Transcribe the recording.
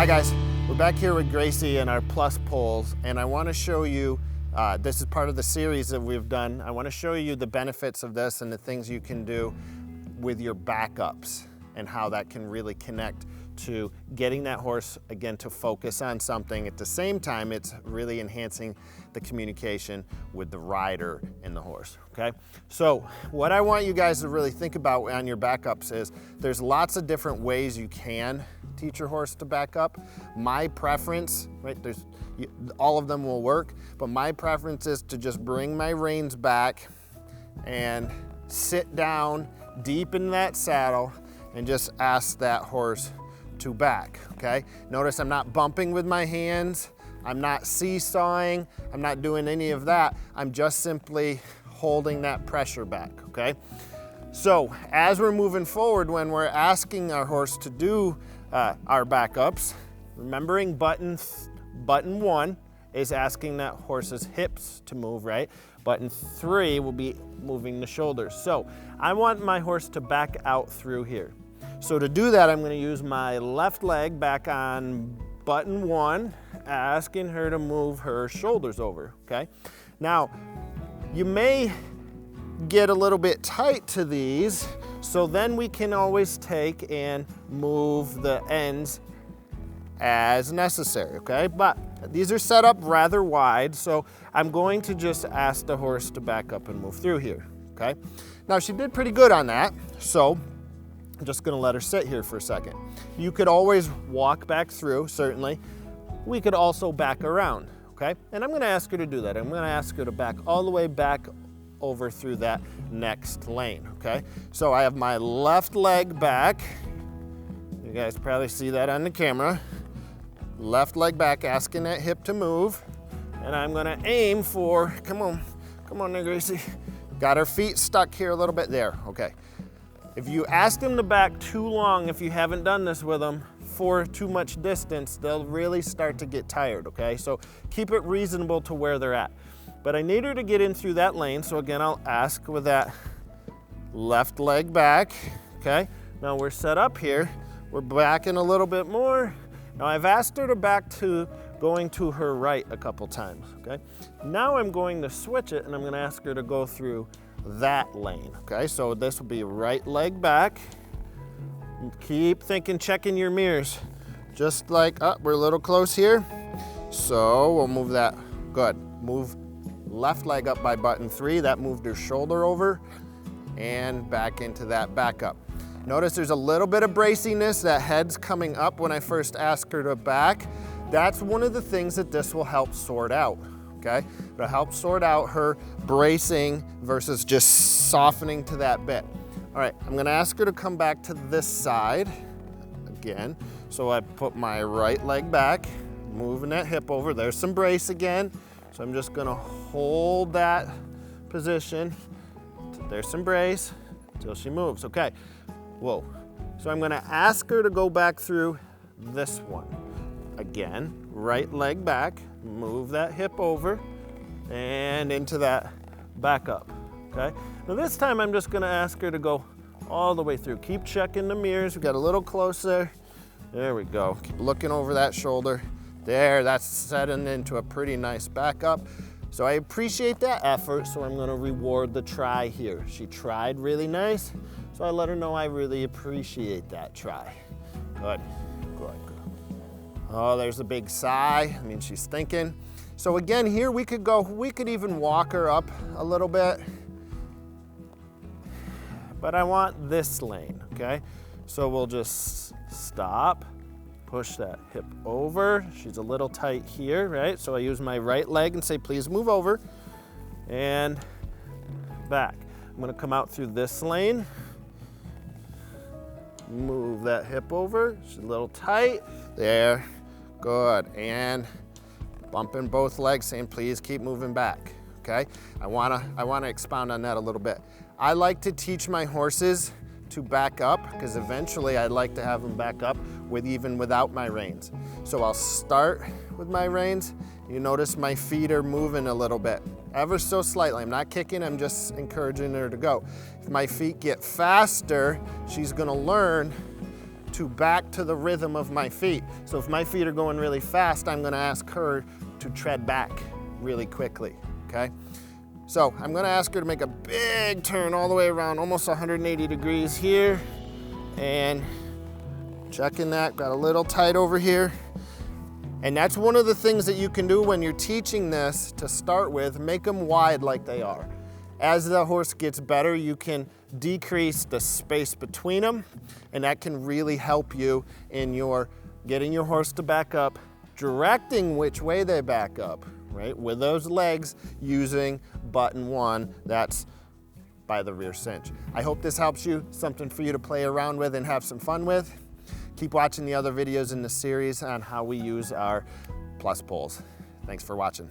Hi guys, we're back here with Gracie and our plus poles, and I want to show you, this is part of the series that we've done. I want to show you the benefits of this and the things you can do with your backups and how that can really connect to getting that horse, again, to focus on something. At the same time, it's really enhancing the communication with the rider and the horse, okay? So what I want you guys to really think about on your backups is there's lots of different ways you can teach your horse to back up. My preference, right, all of them will work, but my preference is to just bring my reins back and sit down deep in that saddle and just ask that horse to back, okay? Notice I'm not bumping with my hands, I'm not seesawing, I'm not doing any of that. I'm just simply holding that pressure back, okay? So as we're moving forward, when we're asking our horse to do our backups, remembering button 1 is asking that horse's hips to move, right? Button 3 will be moving the shoulders. So I want my horse to back out through here. So to do that, I'm going to use my left leg back on button 1, asking her to move her shoulders over, okay? Now, you may get a little bit tight to these, so then we can always take and move the ends as necessary, okay? But these are set up rather wide, so I'm going to just ask the horse to back up and move through here, okay? Now, she did pretty good on that, so I'm just gonna let her sit here for a second. You could always walk back through, certainly. We could also back around, okay? And I'm gonna ask her to do that. I'm gonna ask her to back all the way back over through that next lane, okay? So I have my left leg back. You guys probably see that on the camera. Left leg back, asking that hip to move. And I'm gonna aim for, come on there, Gracie. Got her feet stuck here a little bit there, okay. If you ask them to back too long, if you haven't done this with them, for too much distance, they'll really start to get tired, okay? So keep it reasonable to where they're at. But I need her to get in through that lane, so again, I'll ask with that left leg back, okay? Now we're set up here. We're backing a little bit more. Now I've asked her to back to going to her right a couple times, okay? Now I'm going to switch it, and I'm gonna ask her to go through that lane, okay? So this will be right leg back. Keep thinking, checking your mirrors. Just like, we're a little close here. So we'll move that, good. Move left leg up by button 3. That moved her shoulder over and back into that backup. Notice there's a little bit of braciness, that head's coming up when I first ask her to back. That's one of the things that this will help sort out. Okay? It'll help sort out her bracing versus just softening to that bit. All right, I'm gonna ask her to come back to this side again. So I put my right leg back, moving that hip over. There's some brace again. So I'm just gonna hold that position. There's some brace until she moves, okay. Whoa. So I'm gonna ask her to go back through this one. Again, right leg back, move that hip over and into that back up, okay? Now this time I'm just gonna ask her to go all the way through. Keep checking the mirrors, we got a little closer. There we go, keep looking over that shoulder. There, that's setting into a pretty nice backup. So I appreciate that effort, so I'm gonna reward the try here. She tried really nice, so I let her know I really appreciate that try. Good, good. Oh, there's a big sigh. I mean, she's thinking. So again, here we could even walk her up a little bit. But I want this lane, okay? So we'll just stop, push that hip over. She's a little tight here, right? So I use my right leg and say, please move over. And back. I'm gonna come out through this lane. Move that hip over. She's a little tight. There. Good, and bumping both legs, saying please keep moving back, okay? I wanna expound on that a little bit. I like to teach my horses to back up, because eventually I'd like to have them back up even without my reins. So I'll start with my reins. You notice my feet are moving a little bit, ever so slightly. I'm not kicking, I'm just encouraging her to go. If my feet get faster, she's gonna learn to back to the rhythm of my feet. So if my feet are going really fast, I'm gonna ask her to tread back really quickly, okay? So I'm gonna ask her to make a big turn all the way around, almost 180 degrees here, and checking that, got a little tight over here. And that's one of the things that you can do when you're teaching this to start with, make them wide like they are. As the horse gets better, you can decrease the space between them, and that can really help you in your getting your horse to back up, directing which way they back up, right? With those legs using button 1, that's by the rear cinch. I hope this helps you, something for you to play around with and have some fun with. Keep watching the other videos in the series on how we use our plus poles. Thanks for watching.